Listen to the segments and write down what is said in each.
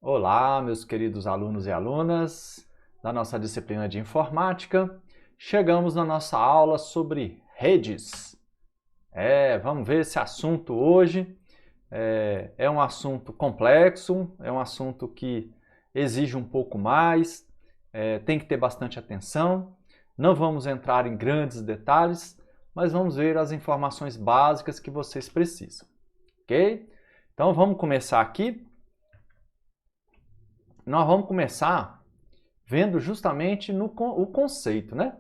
Olá, meus queridos alunos e alunas da nossa disciplina de informática. Chegamos na nossa aula sobre redes. Vamos ver esse assunto hoje. É um assunto complexo, é um assunto que exige um pouco mais, tem que ter bastante atenção. Não vamos entrar em grandes detalhes, mas vamos ver as informações básicas que vocês precisam, ok? Então vamos começar aqui. Nós vamos começar vendo justamente o conceito, né?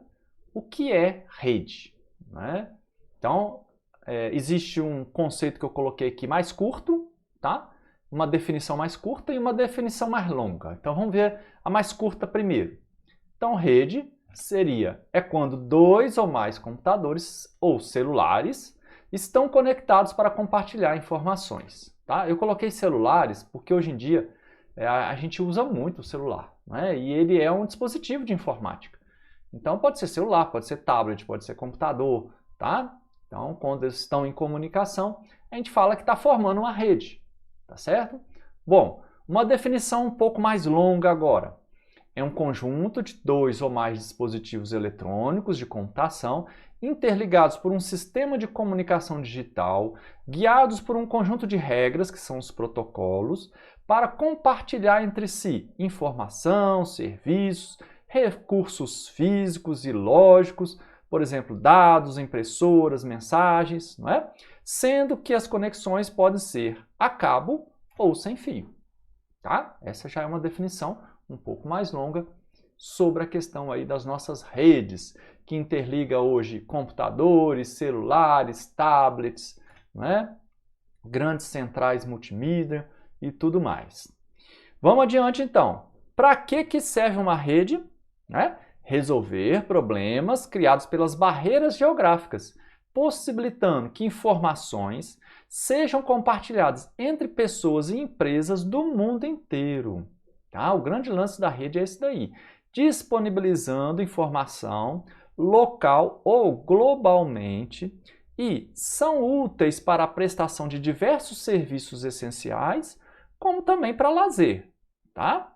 O que é rede? Né? Então, existe um conceito que eu coloquei aqui mais curto, tá? Uma definição mais curta e uma definição mais longa. Então, vamos ver a mais curta primeiro. Então, rede é quando dois ou mais computadores ou celulares estão conectados para compartilhar informações. Tá? Eu coloquei celulares porque hoje em dia a gente usa muito o celular, né? E ele é um dispositivo de informática. Então pode ser celular, pode ser tablet, pode ser computador, tá? Então quando eles estão em comunicação, a gente fala que está formando uma rede, tá certo? Bom, uma definição um pouco mais longa agora. É um conjunto de dois ou mais dispositivos eletrônicos de computação interligados por um sistema de comunicação digital, guiados por um conjunto de regras, que são os protocolos, para compartilhar entre si informação, serviços, recursos físicos e lógicos, por exemplo, dados, impressoras, mensagens, não é? Sendo que as conexões podem ser a cabo ou sem fio. Tá? Essa já é uma definição um pouco mais longa sobre a questão aí das nossas redes, que interliga hoje computadores, celulares, tablets, né? Grandes centrais multimídia e tudo mais. Vamos adiante então. Para que serve uma rede? Né? Resolver problemas criados pelas barreiras geográficas, possibilitando que informações sejam compartilhadas entre pessoas e empresas do mundo inteiro. Tá? O grande lance da rede é esse daí, disponibilizando informação local ou globalmente e são úteis para a prestação de diversos serviços essenciais, como também para lazer, tá?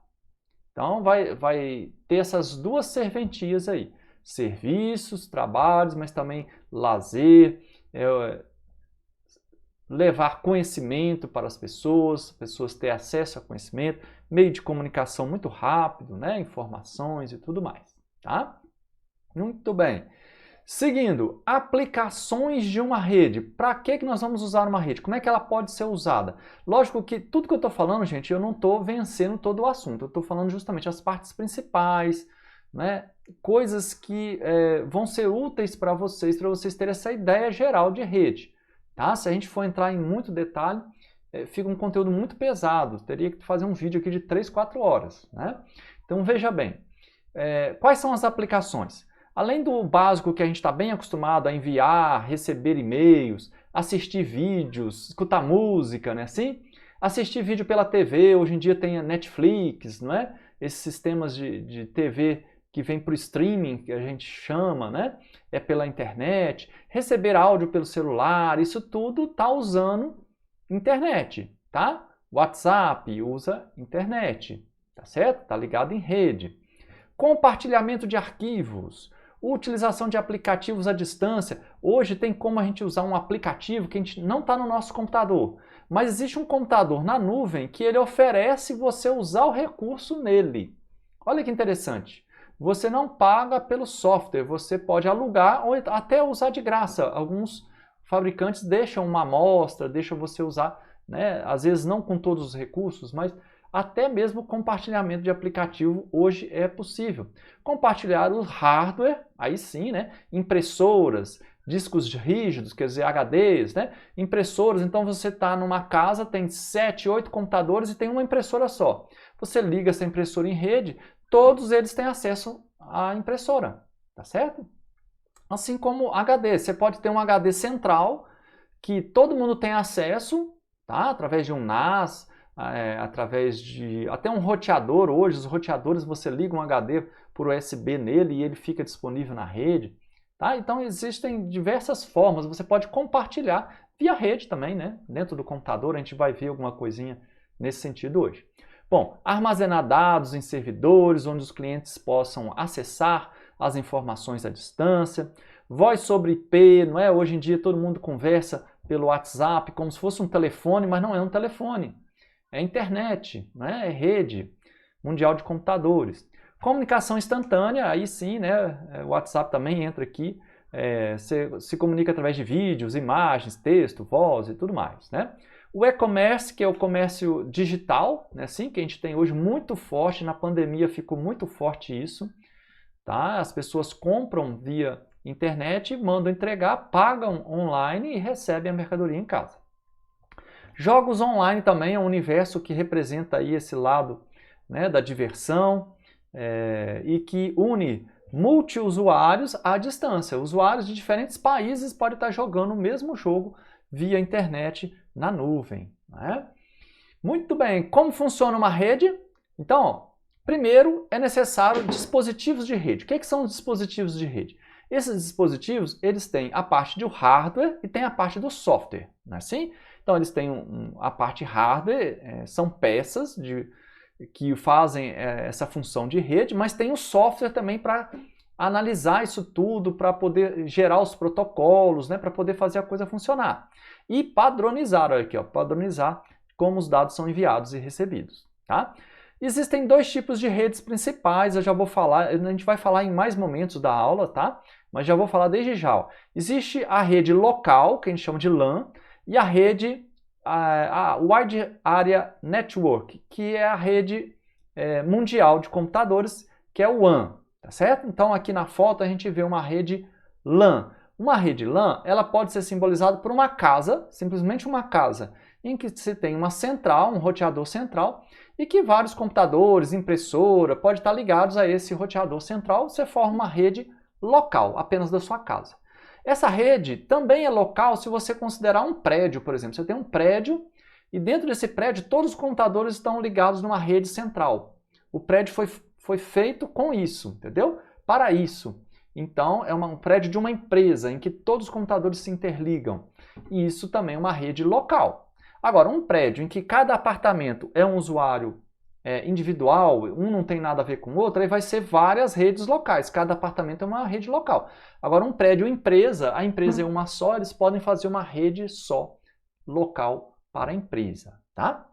Então vai ter essas duas serventias aí, serviços, trabalhos, mas também lazer, levar conhecimento para as pessoas ter acesso a conhecimento, meio de comunicação muito rápido, né? Informações e tudo mais, tá? Muito bem. Seguindo, aplicações de uma rede. Para que nós vamos usar uma rede? Como é que ela pode ser usada? Lógico que tudo que eu estou falando, gente, eu não estou vencendo todo o assunto. Eu estou falando justamente as partes principais, né? Coisas que vão ser úteis para vocês terem essa ideia geral de rede. Tá? Se a gente for entrar em muito detalhe, fica um conteúdo muito pesado. Teria que fazer um vídeo aqui de 3, 4 horas. Né? Então veja bem, quais são as aplicações? Além do básico que a gente está bem acostumado a enviar, receber e-mails, assistir vídeos, escutar música, né? Assim, assistir vídeo pela TV, hoje em dia tem a Netflix, não é? Esses sistemas de TV que vem para o streaming, que a gente chama, né? É pela internet, receber áudio pelo celular, isso tudo está usando internet, tá? WhatsApp usa internet, tá certo? Está ligado em rede. Compartilhamento de arquivos, utilização de aplicativos à distância. Hoje tem como a gente usar um aplicativo que a gente não está no nosso computador, mas existe um computador na nuvem que ele oferece você usar o recurso nele. Olha que interessante. Você não paga pelo software, você pode alugar ou até usar de graça. Alguns fabricantes deixam uma amostra, deixam você usar, né? Às vezes não com todos os recursos, mas até mesmo compartilhamento de aplicativo hoje é possível. Compartilhar o hardware, aí sim, né? Impressoras, discos rígidos, quer dizer, HDs, né? Impressoras, então você está numa casa, tem 7, 8 computadores e tem uma impressora só. Você liga essa impressora em rede, todos eles têm acesso à impressora, tá certo? Assim como HD, você pode ter um HD central que todo mundo tem acesso, tá? Através de um NAS, através de até um roteador. Hoje os roteadores você liga um HD por USB nele e ele fica disponível na rede, tá? Então existem diversas formas, você pode compartilhar via rede também, né? Dentro do computador a gente vai ver alguma coisinha nesse sentido hoje. Bom, armazenar dados em servidores onde os clientes possam acessar as informações à distância. Voz sobre IP, não é? Hoje em dia todo mundo conversa pelo WhatsApp como se fosse um telefone, mas não é um telefone. É internet, né? É rede mundial de computadores. Comunicação instantânea, aí sim, né? O WhatsApp também entra aqui. Você se comunica através de vídeos, imagens, texto, voz e tudo mais, né? O e-commerce, que é o comércio digital, né? Assim, que a gente tem hoje muito forte, na pandemia ficou muito forte isso, tá? As pessoas compram via internet, mandam entregar, pagam online e recebem a mercadoria em casa. Jogos online também é um universo que representa aí esse lado, né, da diversão e que une multiusuários à distância. Usuários de diferentes países podem estar jogando o mesmo jogo via internet na nuvem, né? Muito bem, como funciona uma rede? Então, ó, primeiro é necessário dispositivos de rede. O que são os dispositivos de rede? Esses dispositivos, eles têm a parte do hardware e tem a parte do software, não é assim? Então, eles têm a parte hardware, são peças que fazem essa função de rede, mas tem o software também para analisar isso tudo, para poder gerar os protocolos, né, para poder fazer a coisa funcionar. E padronizar, olha aqui, ó, padronizar como os dados são enviados e recebidos, tá? Existem dois tipos de redes principais, eu já vou falar, a gente vai falar em mais momentos da aula, tá? Mas já vou falar desde já. Ó. Existe a rede local, que a gente chama de LAN, e a rede a Wide Area Network, que é a rede mundial de computadores, que é o WAN, tá certo? Então aqui na foto a gente vê uma rede LAN. Uma rede LAN, ela pode ser simbolizada por uma casa, simplesmente uma casa, em que se tem uma central, um roteador central, e que vários computadores, impressora, podem estar ligados a esse roteador central, você forma uma rede local, apenas da sua casa. Essa rede também é local se você considerar um prédio, por exemplo. Você tem um prédio e dentro desse prédio todos os computadores estão ligados numa rede central. O prédio foi feito com isso, entendeu? Para isso. Então, é um prédio de uma empresa em que todos os computadores se interligam. E isso também é uma rede local. Agora, um prédio em que cada apartamento é um usuário individual, um não tem nada a ver com o outro, aí vai ser várias redes locais. Cada apartamento é uma rede local. Agora, um prédio empresa, a empresa é uma só, eles podem fazer uma rede só local para a empresa, tá?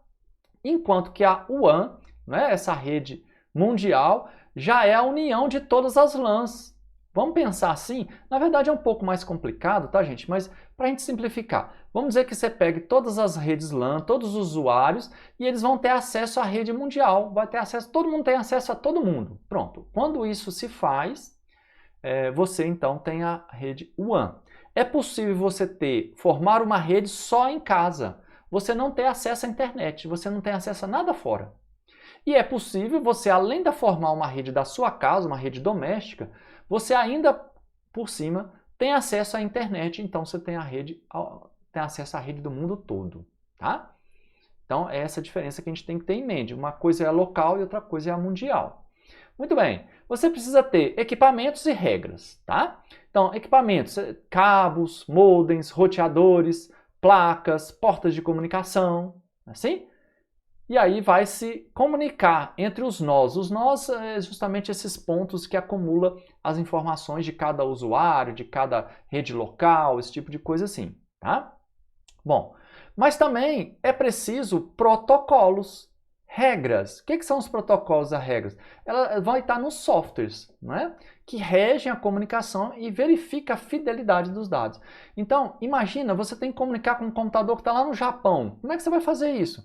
Enquanto que a WAN, né, essa rede mundial, já é a união de todas as LANs. Vamos pensar assim? Na verdade é um pouco mais complicado, tá, gente? Mas para a gente simplificar, vamos dizer que você pegue todas as redes LAN, todos os usuários, e eles vão ter acesso à rede mundial. Vai ter acesso, todo mundo tem acesso a todo mundo. Pronto. Quando isso se faz, você então tem a rede WAN. É possível você formar uma rede só em casa. Você não tem acesso à internet, você não tem acesso a nada fora. E é possível você, além de formar uma rede da sua casa, uma rede doméstica, você ainda, por cima, tem acesso à internet, então você tem acesso à rede do mundo todo, tá? Então, é essa diferença que a gente tem que ter em mente. Uma coisa é a local e outra coisa é a mundial. Muito bem, você precisa ter equipamentos e regras, tá? Então, equipamentos, cabos, modems, roteadores, placas, portas de comunicação, assim? E aí vai se comunicar entre os nós. Os nós é justamente esses pontos que acumula as informações de cada usuário, de cada rede local, esse tipo de coisa assim, tá? Bom, mas também é preciso protocolos, regras. O que são os protocolos e as regras? Ela vai estar nos softwares, né? Que regem a comunicação e verifica a fidelidade dos dados. Então, imagina, você tem que comunicar com um computador que está lá no Japão. Como é que você vai fazer isso?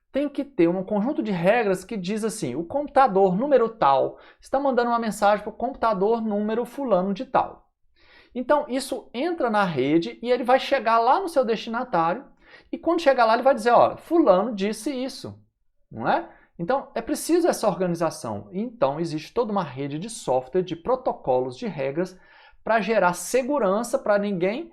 Tem que ter um conjunto de regras que diz assim, o computador número tal está mandando uma mensagem para o computador número fulano de tal. Então, isso entra na rede e ele vai chegar lá no seu destinatário e quando chegar lá ele vai dizer, ó, fulano disse isso, não é? Então, é preciso essa organização. Então, existe toda uma rede de software, de protocolos, de regras para gerar segurança para ninguém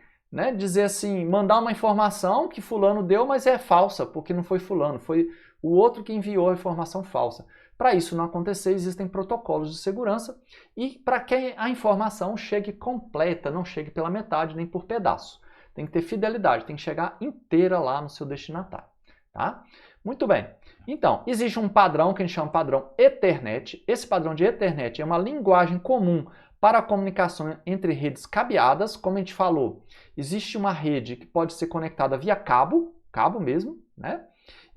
dizer assim, mandar uma informação que fulano deu, mas é falsa, porque não foi fulano, foi o outro que enviou a informação falsa. Para isso não acontecer, existem protocolos de segurança e para que a informação chegue completa, não chegue pela metade nem por pedaço. Tem que ter fidelidade, tem que chegar inteira lá no seu destinatário. Tá? Muito bem. Então, existe um padrão que a gente chama de padrão Ethernet. Esse padrão de Ethernet é uma linguagem comum para a comunicação entre redes cabeadas. Como a gente falou, existe uma rede que pode ser conectada via cabo mesmo, né?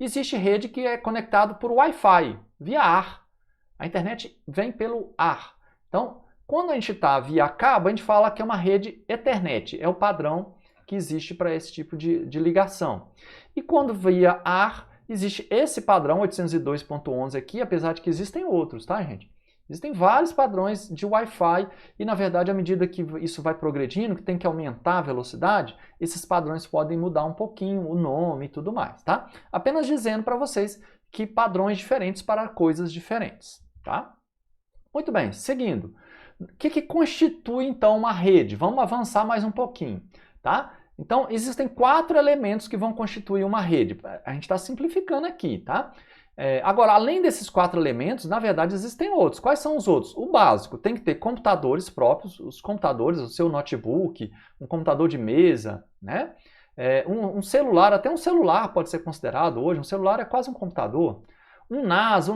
Existe rede que é conectada por Wi-Fi, via ar. A internet vem pelo ar. Então, quando a gente está via cabo, a gente fala que é uma rede Ethernet. É o padrão que existe para esse tipo de ligação. E quando via ar, existe esse padrão 802.11 aqui, apesar de que existem outros, tá, gente? Existem vários padrões de Wi-Fi e, na verdade, à medida que isso vai progredindo, que tem que aumentar a velocidade, esses padrões podem mudar um pouquinho o nome e tudo mais, tá? Apenas dizendo para vocês que padrões diferentes para coisas diferentes, tá? Muito bem, seguindo. O que constitui, então, uma rede? Vamos avançar mais um pouquinho, tá? Então, existem 4 elementos que vão constituir uma rede. A gente está simplificando aqui, tá? Agora, além desses 4 elementos, na verdade, existem outros. Quais são os outros? O básico, tem que ter computadores próprios, os computadores, o seu notebook, um computador de mesa, né? Um celular, até um celular pode ser considerado hoje, um celular é quase um computador. Um NAS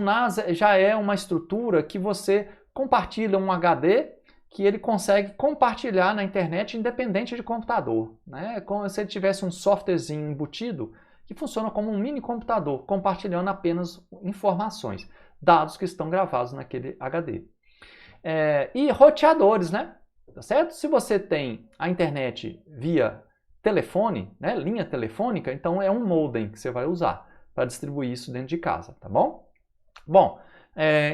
já é uma estrutura que você compartilha um HD que ele consegue compartilhar na internet independente de computador, né? Como se ele tivesse um softwarezinho embutido que funciona como um mini computador, compartilhando apenas informações, dados que estão gravados naquele HD. E roteadores, né? Tá certo? Se você tem a internet via telefone, né, linha telefônica, então é um modem que você vai usar para distribuir isso dentro de casa, tá bom? Bom,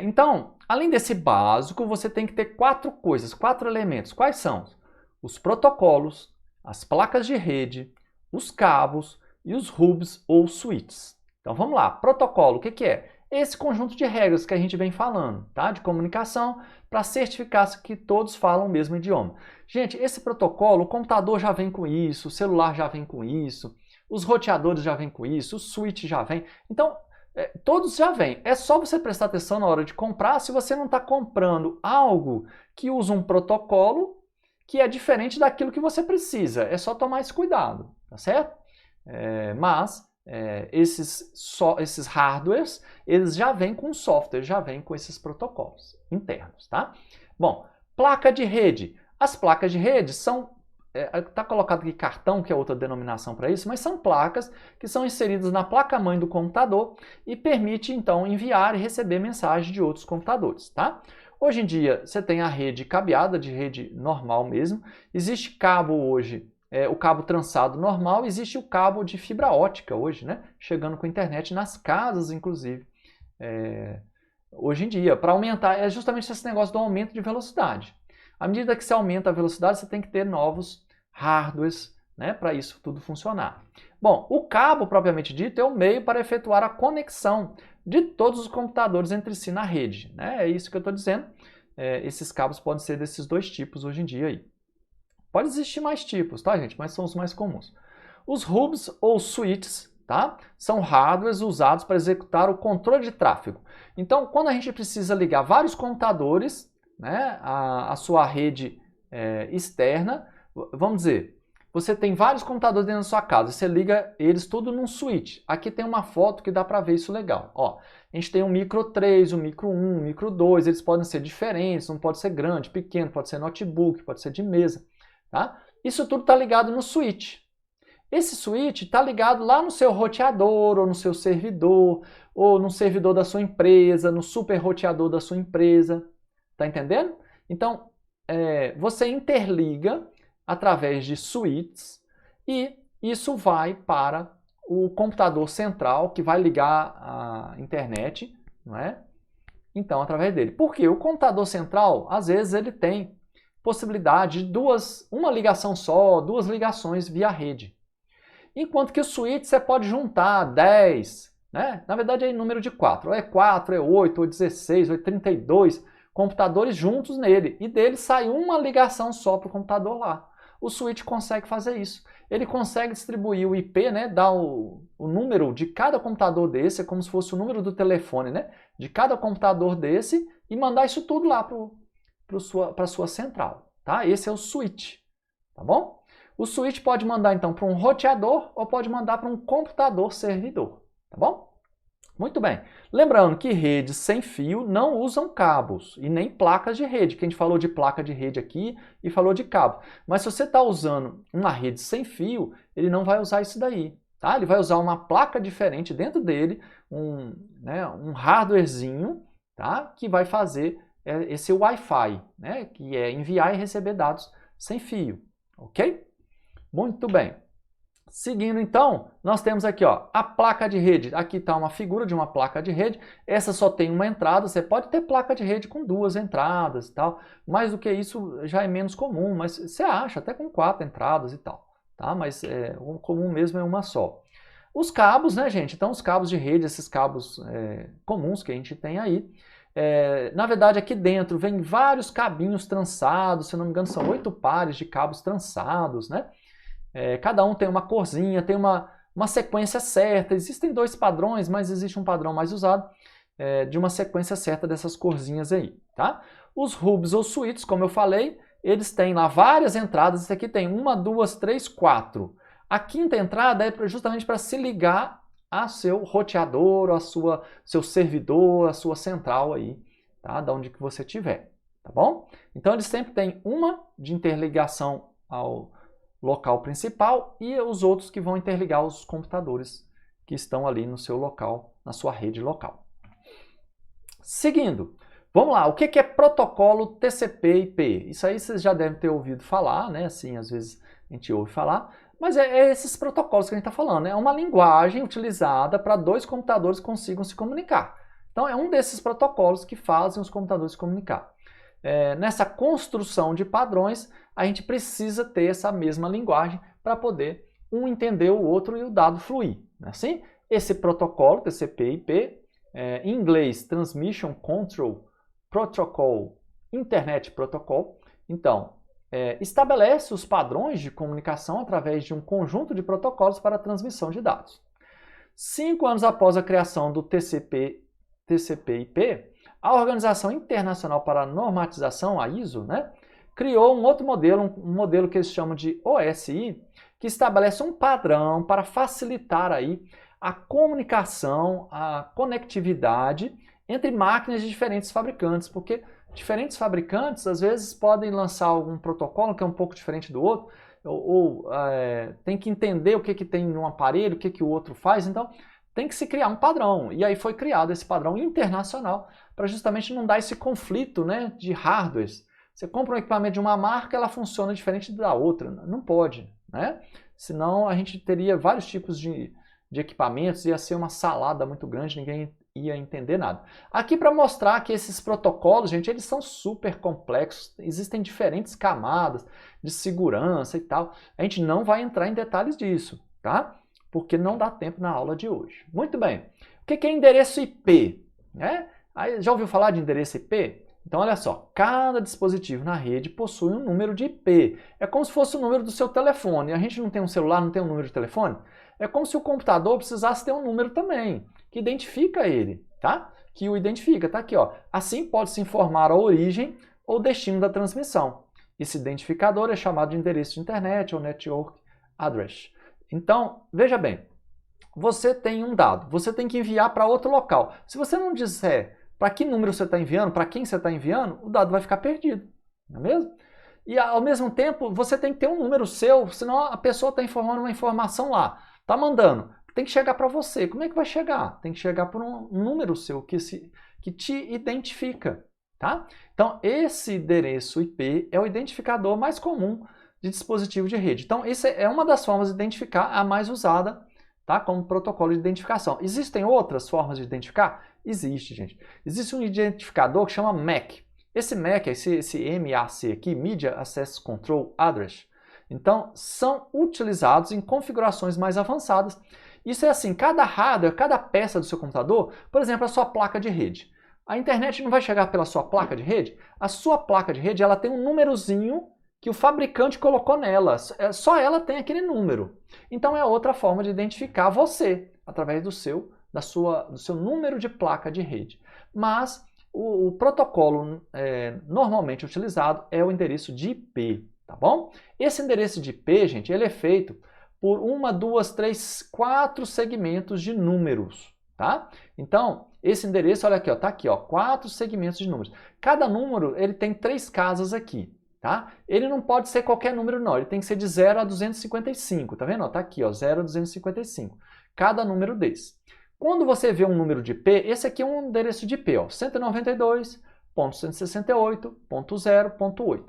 então, além desse básico, você tem que ter 4 coisas, 4 elementos. Quais são? Os protocolos, as placas de rede, os cabos e os hubs ou switches. Então vamos lá, protocolo, o que é? Esse conjunto de regras que a gente vem falando, tá? De comunicação, para certificar que todos falam o mesmo idioma. Gente, esse protocolo, o computador já vem com isso, o celular já vem com isso, os roteadores já vêm com isso, o switch já vem. Então, todos já vêm. É só você prestar atenção na hora de comprar se você não está comprando algo que usa um protocolo que é diferente daquilo que você precisa. É só tomar esse cuidado, tá certo? Esses hardwares, eles já vêm com software, já vêm com esses protocolos internos, tá? Bom, placa de rede. As placas de rede são, está colocado aqui cartão, que é outra denominação para isso, mas são placas que são inseridas na placa-mãe do computador e permite, então, enviar e receber mensagem de outros computadores, tá? Hoje em dia, você tem a rede cabeada, de rede normal mesmo. Existe cabo hoje, o cabo trançado normal, existe o cabo de fibra ótica hoje, né? Chegando com internet nas casas, inclusive. Hoje em dia, para aumentar, é justamente esse negócio do aumento de velocidade. À medida que você aumenta a velocidade, você tem que ter novos hardwares, né, para isso tudo funcionar. Bom, o cabo, propriamente dito, é o meio para efetuar a conexão de todos os computadores entre si na rede, né? É isso que eu estou dizendo. Esses cabos podem ser desses 2 tipos hoje em dia aí. Pode existir mais tipos, tá, gente? Mas são os mais comuns. Os hubs ou switches, tá? São hardwares usados para executar o controle de tráfego. Então, quando a gente precisa ligar vários computadores, né, a sua rede externa, vamos dizer, você tem vários computadores dentro da sua casa, você liga eles tudo num switch. Aqui tem uma foto que dá para ver isso legal. Ó, a gente tem um micro 3, um micro 1, um micro 2, eles podem ser diferentes, não pode ser grande, pequeno, pode ser notebook, pode ser de mesa. Tá? Isso tudo está ligado no switch. Esse switch está ligado lá no seu roteador, ou no seu servidor, ou no servidor da sua empresa, no super roteador da sua empresa. Tá entendendo? Então, você interliga através de switches e isso vai para o computador central que vai ligar a internet, não é? Então, através dele. Porque o computador central, às vezes, ele tem possibilidade de uma ligação só, 2 ligações via rede. Enquanto que o switch você pode juntar 10, né? Na verdade é número de 4. Ou é 4, é 8, ou 16, ou é 32 computadores juntos nele. E dele sai uma ligação só para o computador lá. O switch consegue fazer isso. Ele consegue distribuir o IP, né? Dar o número de cada computador desse, é como se fosse o número do telefone, né? De cada computador desse e mandar isso tudo lá para a sua central, tá? Esse é o switch, tá bom? O switch pode mandar então para um roteador ou pode mandar para um computador servidor, tá bom? Muito bem. Lembrando que redes sem fio não usam cabos e nem placas de rede, que a gente falou de placa de rede aqui e falou de cabo. Mas se você está usando uma rede sem fio, ele não vai usar isso daí. Tá? Ele vai usar uma placa diferente dentro dele, um hardwarezinho, tá? Que vai fazer esse Wi-Fi, né? Que é enviar e receber dados sem fio. Ok? Muito bem. Seguindo então, nós temos aqui ó, a placa de rede. Aqui está uma figura de uma placa de rede. Essa só tem uma entrada. Você pode ter placa de rede com 2 entradas e tal. Mais do que isso já é menos comum, mas você acha até com 4 entradas e tal. Tá? Mas o comum mesmo é uma só. Os cabos, né, gente? Então os cabos de rede, esses cabos comuns que a gente tem aí. Na verdade aqui dentro vem vários cabinhos trançados. Se não me engano são 8 pares de cabos trançados, né? Cada um tem uma corzinha, tem uma sequência certa. Existem 2 padrões, mas existe um padrão mais usado de uma sequência certa dessas corzinhas aí. Tá? Os hubs ou suítes, como eu falei, eles têm lá várias entradas. Esse aqui tem 1, 2, 3, 4. A 5ª entrada é justamente para se ligar a seu roteador, a seu servidor, a sua central aí, tá? Da onde que você tiver, tá bom? Então eles sempre têm uma de interligação ao local principal e os outros que vão interligar os computadores que estão ali no seu local, na sua rede local. Seguindo, vamos lá, o que é protocolo TCP/IP? Isso aí vocês já devem ter ouvido falar, né? Assim, às vezes a gente ouve falar, mas é esses protocolos que a gente está falando, né? É uma linguagem utilizada para 2 computadores consigam se comunicar. Então é um desses protocolos que fazem os computadores se comunicar. Nessa construção de padrões, a gente precisa ter essa mesma linguagem para poder um entender o outro e o dado fluir. Não é assim? Esse protocolo, TCP/IP, em inglês, Transmission Control Protocol, Internet Protocol, então, estabelece os padrões de comunicação através de um conjunto de protocolos para a transmissão de dados. 5 anos após a criação do TCP/IP, a Organização Internacional para a Normatização, a ISO, né, criou um outro modelo, um modelo que eles chamam de OSI, que estabelece um padrão para facilitar aí a comunicação, a conectividade entre máquinas de diferentes fabricantes, porque diferentes fabricantes às vezes podem lançar algum protocolo que é um pouco diferente do outro, ou tem que entender o que tem no aparelho, o que o outro faz, então tem que se criar um padrão. E aí foi criado esse padrão internacional para justamente não dar esse conflito, né, de hardwares. Você compra um equipamento de uma marca, ela funciona diferente da outra. Não pode, né? Senão a gente teria vários tipos de equipamentos, ia ser uma salada muito grande, ninguém ia entender nada. Aqui para mostrar que esses protocolos, gente, eles são super complexos, existem diferentes camadas de segurança e tal. A gente não vai entrar em detalhes disso, tá? Porque não dá tempo na aula de hoje. Muito bem. O que é endereço IP? Aí, já ouviu falar de endereço IP? Então, olha só, cada dispositivo na rede possui um número de IP. É como se fosse o número do seu telefone. A gente não tem um celular, não tem um número de telefone? É como se o computador precisasse ter um número também, que identifica ele, tá? Que o identifica, tá aqui, ó. Assim pode-se informar a origem ou destino da transmissão. Esse identificador é chamado de endereço de internet ou network address. Então, veja bem, você tem um dado, você tem que enviar para outro local. Se você não disser para que número você está enviando, para quem você está enviando, o dado vai ficar perdido, não é mesmo? E ao mesmo tempo, você tem que ter um número seu, senão a pessoa está informando uma informação lá, está mandando, tem que chegar para você. Como é que vai chegar? Tem que chegar por um número seu que te identifica, tá? Então, esse endereço IP é o identificador mais comum de dispositivo de rede. Então, essa é uma das formas de identificar, a mais usada, tá? Como protocolo de identificação. Existem outras formas de identificar? Existe, gente. Existe um identificador que chama MAC. Esse MAC, esse MAC aqui, Media Access Control Address, então, são utilizados em configurações mais avançadas. Isso é assim, cada hardware, cada peça do seu computador, por exemplo, a sua placa de rede. A internet não vai chegar pela sua placa de rede? A sua placa de rede, ela tem um númerozinho que o fabricante colocou nela. Só ela tem aquele número. Então é outra forma de identificar você, através do seu número de placa de rede. Mas o protocolo normalmente utilizado é o endereço de IP, tá bom? Esse endereço de IP, gente, ele é feito por 1, 2, 3, 4 segmentos de números, tá? Então, esse endereço, olha aqui, ó, tá aqui, ó, 4 segmentos de números. Cada número, ele tem 3 casas aqui, tá? Ele não pode ser qualquer número não, ele tem que ser de 0 a 255, tá vendo? Ó, tá aqui, ó, 0 a 255. Cada número desse. Quando você vê um número de IP, esse aqui é um endereço de IP, ó, 192.168.0.8.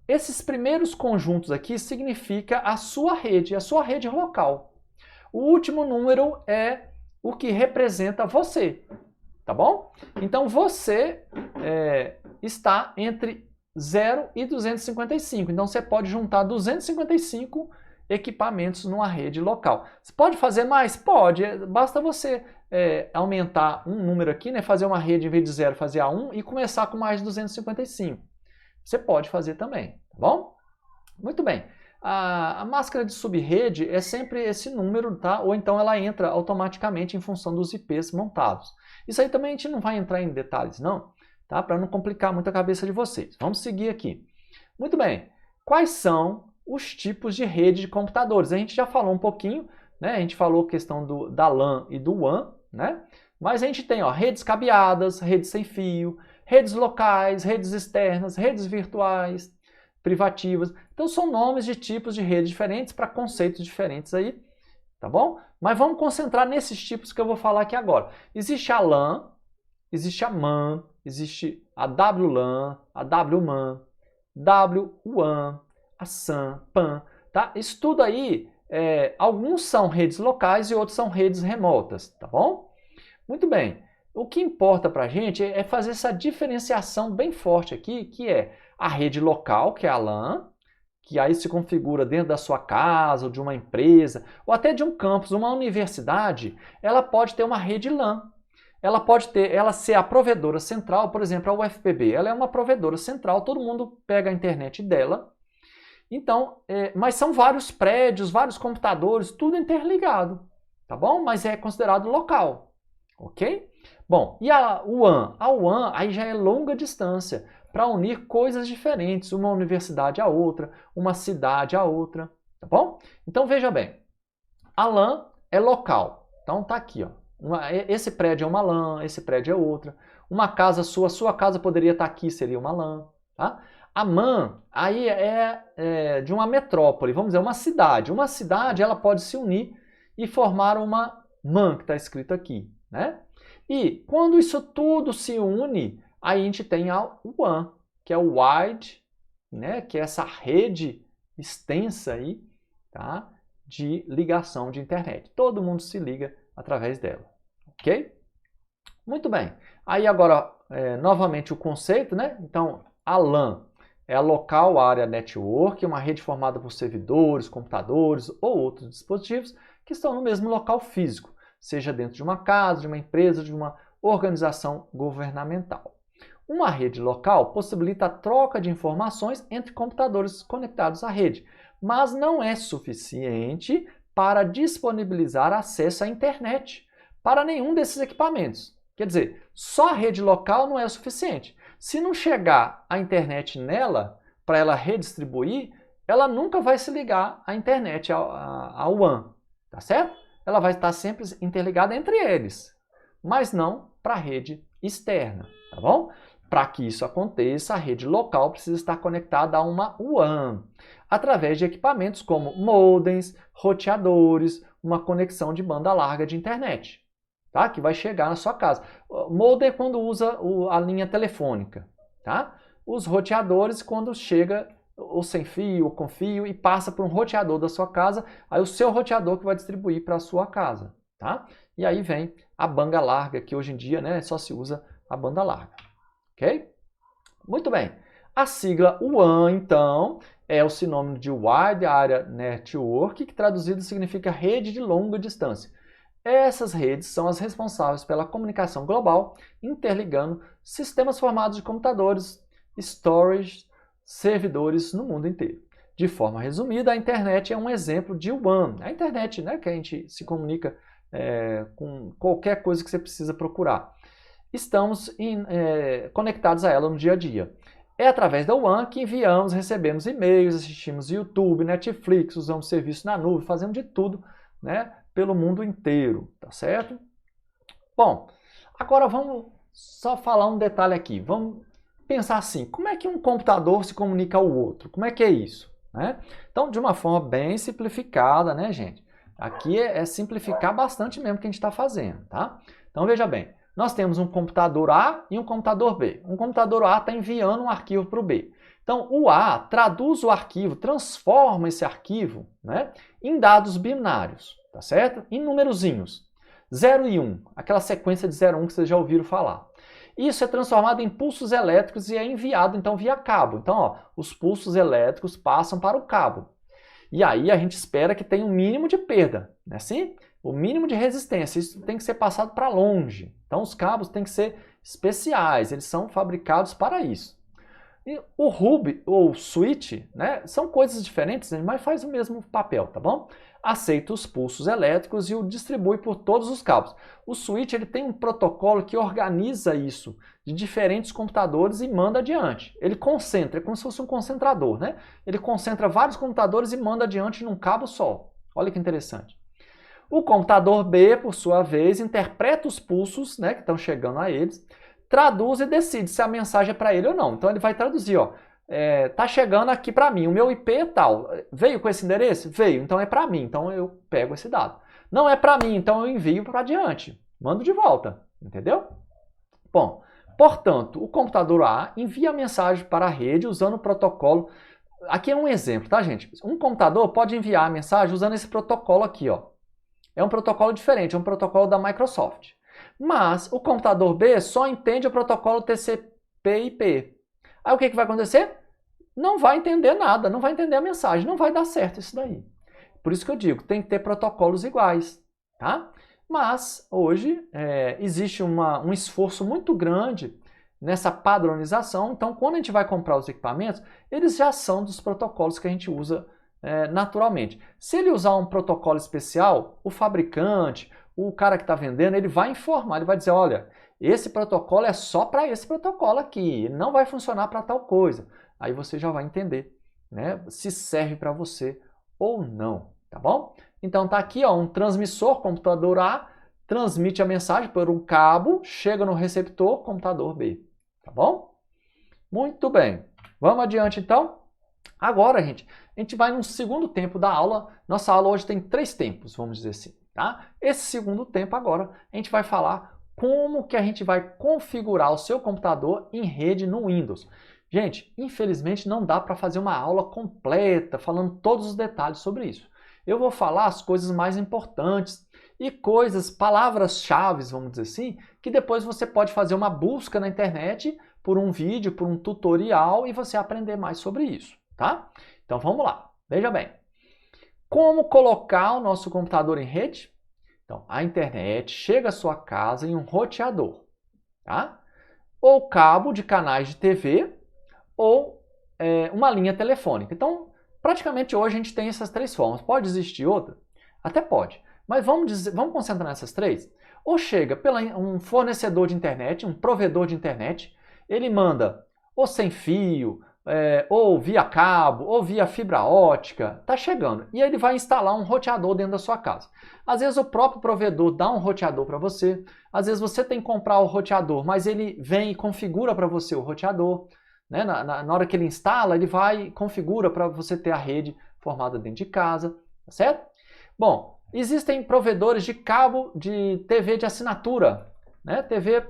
Esses primeiros conjuntos aqui significa a sua rede local. O último número é o que representa você, tá bom? Então você está entre 0 e 255, então você pode juntar 255 equipamentos numa rede local. Você pode fazer mais? Pode, basta você aumentar um número aqui, né? Fazer uma rede em vez de 0, fazer a 1 e começar com mais de 255. Você pode fazer também, tá bom? Muito bem. A máscara de subrede é sempre esse número, tá? Ou então ela entra automaticamente em função dos IPs montados. Isso aí também a gente não vai entrar em detalhes, não, tá? Para não complicar muito a cabeça de vocês. Vamos seguir aqui. Muito bem. Quais são os tipos de rede de computadores? A gente já falou um pouquinho, né? A gente falou a questão da LAN e do WAN, né? Mas a gente tem, ó, redes cabeadas, redes sem fio, redes locais, redes externas, redes virtuais, privativas. Então são nomes de tipos de redes diferentes para conceitos diferentes aí, tá bom? Mas vamos concentrar nesses tipos que eu vou falar aqui agora. Existe a LAN, existe a MAN, existe a WLAN, a WMAN, WWAN, a SAN, PAN, tá? Isso tudo aí, alguns são redes locais e outros são redes remotas, tá bom? Muito bem. O que importa para a gente é fazer essa diferenciação bem forte aqui, que é a rede local, que é a LAN, que aí se configura dentro da sua casa, ou de uma empresa, ou até de um campus, uma universidade, ela pode ter uma rede LAN. Ela pode ser a provedora central, por exemplo, a UFPB, ela é uma provedora central, todo mundo pega a internet dela. Então, mas são vários prédios, vários computadores, tudo interligado, tá bom? Mas é considerado local, ok? Bom, e a WAN? A WAN aí já é longa distância, para unir coisas diferentes, uma universidade a outra, uma cidade a outra, tá bom? Então veja bem, a LAN é local, então tá aqui, ó. Esse prédio é uma LAN, esse prédio é outra. Uma casa sua casa poderia estar aqui, seria uma LAN, tá? A MAN aí é de uma metrópole, vamos dizer, uma cidade. Uma cidade ela pode se unir e formar uma MAN, que está escrito aqui, né? E quando isso tudo se une, aí a gente tem a WAN, que é o Wide, né? Que é essa rede extensa aí, tá? De ligação de internet. Todo mundo se liga através dela, ok? Muito bem. Aí agora, novamente o conceito, né? Então, a LAN é a Local Area Network, uma rede formada por servidores, computadores ou outros dispositivos que estão no mesmo local físico, seja dentro de uma casa, de uma empresa, de uma organização governamental. Uma rede local possibilita a troca de informações entre computadores conectados à rede, mas não é suficiente para disponibilizar acesso à internet para nenhum desses equipamentos. Quer dizer, só a rede local não é o suficiente. Se não chegar a internet nela, para ela redistribuir, ela nunca vai se ligar à internet, ao WAN, tá certo? Ela vai estar sempre interligada entre eles, mas não para a rede externa, tá bom? Para que isso aconteça, a rede local precisa estar conectada a uma WAN, através de equipamentos como modems, roteadores, uma conexão de banda larga de internet, tá? Que vai chegar na sua casa. O modem é quando usa a linha telefônica, tá? Os roteadores quando chega ou sem fio ou com fio e passa por um roteador da sua casa, aí o seu roteador que vai distribuir para a sua casa, tá? E aí vem a banda larga, que hoje em dia, né, só se usa a banda larga, ok? Muito bem. A sigla WAN, então, é o sinônimo de Wide Area Network, que traduzido significa rede de longa distância. Essas redes são as responsáveis pela comunicação global, interligando sistemas formados de computadores, storage, servidores no mundo inteiro. De forma resumida, a internet é um exemplo de WAN. A internet, né, que a gente se comunica com qualquer coisa que você precisa procurar. Estamos conectados a ela no dia a dia. É através da WAN que enviamos, recebemos e-mails, assistimos YouTube, Netflix, usamos serviço na nuvem, fazemos de tudo, né, pelo mundo inteiro, tá certo? Bom, agora vamos só falar um detalhe aqui. Vamos pensar assim, como é que um computador se comunica ao outro? Como é que é isso? Né? Então, de uma forma bem simplificada, né, gente? Aqui é simplificar bastante mesmo o que a gente está fazendo, tá? Então, veja bem, nós temos um computador A e um computador B. Um computador A está enviando um arquivo para o B. Então, o A traduz o arquivo, transforma esse arquivo, né, em dados binários, tá certo? Em numerozinhos. 0 e 1, aquela sequência de 0 e 1 que vocês já ouviram falar. Isso é transformado em pulsos elétricos e é enviado, então, via cabo. Então, ó, os pulsos elétricos passam para o cabo. E aí a gente espera que tenha um mínimo de perda, né? Assim, o mínimo de resistência. Isso tem que ser passado para longe. Então, os cabos têm que ser especiais, eles são fabricados para isso. E o hub ou switch, né, são coisas diferentes, mas faz o mesmo papel, tá bom? Aceita os pulsos elétricos e o distribui por todos os cabos. O switch ele tem um protocolo que organiza isso de diferentes computadores e manda adiante. Ele concentra, é como se fosse um concentrador, né? Ele concentra vários computadores e manda adiante num cabo só. Olha que interessante. O computador B, por sua vez, interpreta os pulsos, né, que estão chegando a eles, traduz e decide se a mensagem é para ele ou não. Então ele vai traduzir, ó, tá chegando aqui para mim, o meu IP é tal. Veio com esse endereço? Veio, então é para mim, então eu pego esse dado. Não é para mim, então eu envio para adiante, mando de volta, entendeu? Bom, portanto, o computador A envia a mensagem para a rede usando o protocolo. Aqui é um exemplo, tá, gente? Um computador pode enviar a mensagem usando esse protocolo aqui, ó. É um protocolo diferente, é um protocolo da Microsoft. Mas o computador B só entende o protocolo TCP/IP. Aí o que vai acontecer? Não vai entender nada, não vai entender a mensagem, não vai dar certo isso daí. Por isso que eu digo, tem que ter protocolos iguais, tá? Mas hoje existe um esforço muito grande nessa padronização, então quando a gente vai comprar os equipamentos, eles já são dos protocolos que a gente usa naturalmente. Se ele usar um protocolo especial, o fabricante, o cara que está vendendo, ele vai informar, ele vai dizer, olha, esse protocolo é só para esse protocolo aqui, ele não vai funcionar para tal coisa. Aí você já vai entender, né, se serve para você ou não, tá bom? Então tá aqui, ó, um transmissor, computador A, transmite a mensagem por um cabo, chega no receptor, computador B, tá bom? Muito bem, vamos adiante então? Agora, gente, a gente vai no segundo tempo da aula. Nossa aula hoje tem 3 tempos, vamos dizer assim, tá? Esse segundo tempo agora, a gente vai falar como que a gente vai configurar o seu computador em rede no Windows. Gente, infelizmente não dá para fazer uma aula completa falando todos os detalhes sobre isso. Eu vou falar as coisas mais importantes e coisas, palavras-chave, vamos dizer assim, que depois você pode fazer uma busca na internet por um vídeo, por um tutorial e você aprender mais sobre isso, tá? Então vamos lá, veja bem. Como colocar o nosso computador em rede? Então, a internet chega à sua casa em um roteador, tá? Ou cabo de canais de TV, ou uma linha telefônica. Então, praticamente hoje a gente tem essas 3 formas. Pode existir outra? Até pode. Mas vamos concentrar nessas 3. Ou chega pelo um fornecedor de internet, um provedor de internet, ele manda ou sem fio, ou via cabo, ou via fibra ótica, tá chegando. E ele vai instalar um roteador dentro da sua casa. Às vezes o próprio provedor dá um roteador para você, às vezes você tem que comprar o roteador, mas ele vem e configura para você o roteador. Né? Na hora que ele instala, ele vai e configura para você ter a rede formada dentro de casa, tá certo? Bom, existem provedores de cabo de TV de assinatura, né? TV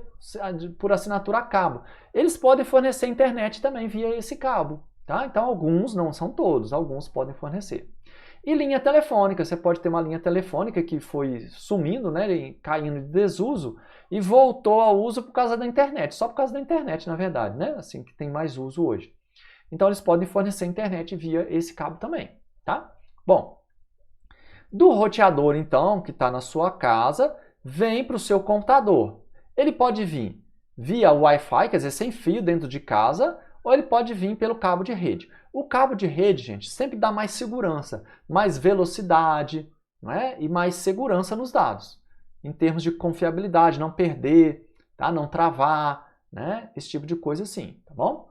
por assinatura a cabo. Eles podem fornecer internet também via esse cabo, tá? Então alguns, não são todos, alguns podem fornecer. E linha telefônica, você pode ter uma linha telefônica que foi sumindo, né, caindo de desuso e voltou ao uso por causa da internet, só por causa da internet, na verdade, né? Assim que tem mais uso hoje. Então eles podem fornecer internet via esse cabo também, tá? Bom, do roteador então, que está na sua casa, vem para o seu computador. Ele pode vir via Wi-Fi, quer dizer, sem fio dentro de casa, ou ele pode vir pelo cabo de rede. O cabo de rede, gente, sempre dá mais segurança, mais velocidade, né? E mais segurança nos dados, em termos de confiabilidade, não perder, tá? Não travar, né? Esse tipo de coisa assim, tá bom?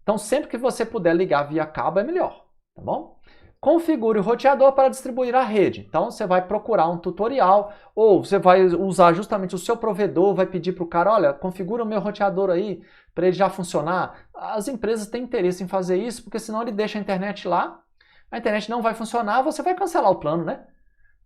Então, sempre que você puder ligar via cabo é melhor, tá bom? configure o roteador para distribuir a rede. Então você vai procurar um tutorial ou você vai usar justamente o seu provedor, vai pedir para o cara, olha, configura o meu roteador aí para ele já funcionar. As empresas têm interesse em fazer isso porque senão ele deixa a internet lá, a internet não vai funcionar, você vai cancelar o plano, né?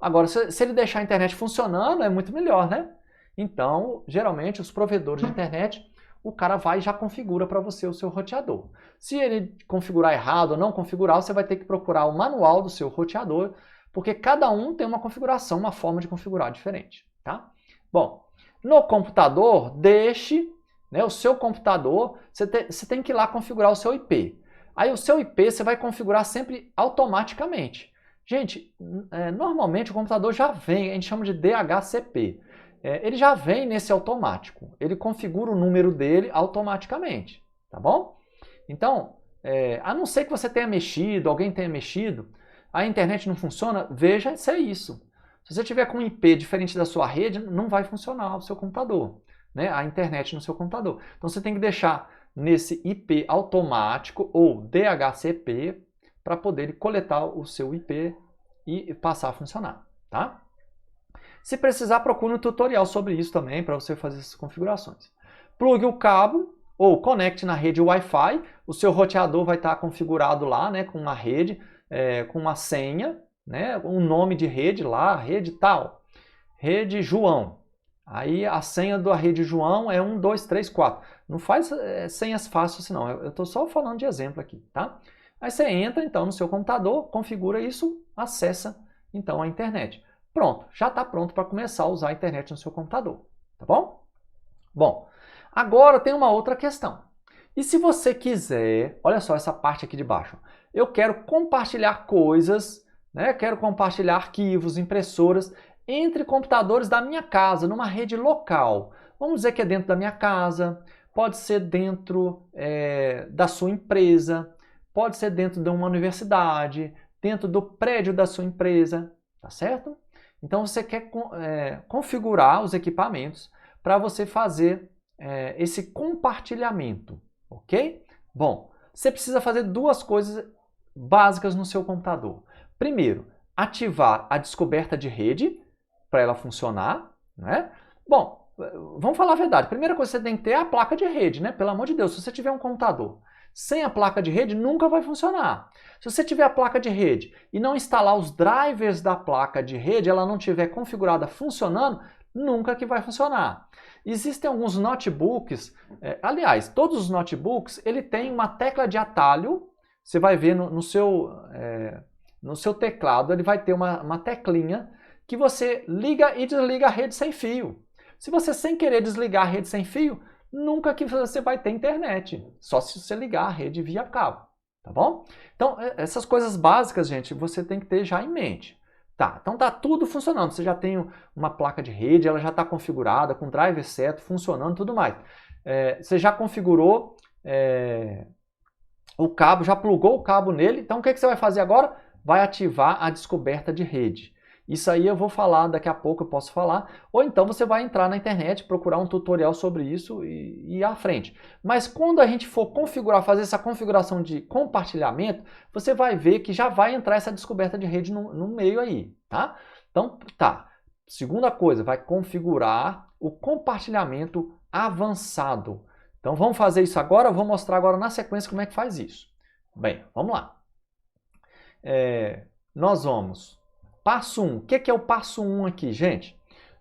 Agora, se ele deixar a internet funcionando, é muito melhor, né? Então, geralmente, os provedores de internet, o cara vai e já configura para você o seu roteador. Se ele configurar errado ou não configurar, você vai ter que procurar o manual do seu roteador, porque cada um tem uma configuração, uma forma de configurar diferente, tá? Bom, no computador, deixe, né, o seu computador, você tem que ir lá configurar o seu IP. Aí o seu IP você vai configurar sempre automaticamente. Gente, normalmente o computador já vem, a gente chama de DHCP. Ele já vem nesse automático. Ele configura o número dele automaticamente, tá bom? Então, a não ser que você tenha mexido, alguém tenha mexido, a internet não funciona, veja se é isso. Se você tiver com um IP diferente da sua rede, não vai funcionar o seu computador, né? A internet no seu computador. Então você tem que deixar nesse IP automático ou DHCP para poder coletar o seu IP e passar a funcionar, tá? Se precisar, procure um tutorial sobre isso também para você fazer essas configurações. Plugue o cabo ou conecte na rede Wi-Fi. O seu roteador vai estar configurado lá, né, com uma rede, com uma senha, né, um nome de rede lá, rede tal, rede João. Aí a senha da rede João é 1, 2, 3, 4. Não faz senhas fáceis assim não, eu estou só falando de exemplo aqui, tá? Aí você entra então no seu computador, configura isso, acessa então a internet. Pronto, já está pronto para começar a usar a internet no seu computador, tá bom? Bom, agora tem uma outra questão. E se você quiser, olha só essa parte aqui de baixo, eu quero compartilhar coisas, né? Quero compartilhar arquivos, impressoras entre computadores da minha casa, numa rede local. Vamos dizer que é dentro da minha casa, pode ser dentro da sua empresa, pode ser dentro de uma universidade, dentro do prédio da sua empresa, tá certo? Então você quer configurar os equipamentos para você fazer esse compartilhamento, ok? Bom, você precisa fazer duas coisas básicas no seu computador. Primeiro, ativar a descoberta de rede para ela funcionar, né? Bom, vamos falar a verdade. A primeira coisa que você tem que ter é a placa de rede, né? Pelo amor de Deus, se você tiver um computador sem a placa de rede, nunca vai funcionar. Se você tiver a placa de rede e não instalar os drivers da placa de rede, ela não tiver configurada funcionando, nunca que vai funcionar. Existem alguns notebooks, aliás, todos os notebooks, ele tem uma tecla de atalho, você vai ver no seu teclado, ele vai ter uma teclinha que você liga e desliga a rede sem fio. Se você sem querer desligar a rede sem fio, nunca que você vai ter internet, só se você ligar a rede via cabo, tá bom? Então, essas coisas básicas, gente, você tem que ter já em mente. Tá, então tá tudo funcionando, você já tem uma placa de rede, ela já está configurada, com driver certo, funcionando e tudo mais. Você já configurou o cabo, já plugou o cabo nele, então o que você vai fazer agora? Vai ativar a descoberta de rede. Isso aí eu vou falar, daqui a pouco eu posso falar, ou então você vai entrar na internet, procurar um tutorial sobre isso e ir à frente. Mas quando a gente for configurar, fazer essa configuração de compartilhamento, você vai ver que já vai entrar essa descoberta de rede no meio aí, tá? Então, tá. Segunda coisa, vai configurar o compartilhamento avançado. Então vamos fazer isso agora, eu vou mostrar agora na sequência como é que faz isso. Bem, vamos lá. Nós vamos... Passo 1. O que é o passo 1 aqui, gente?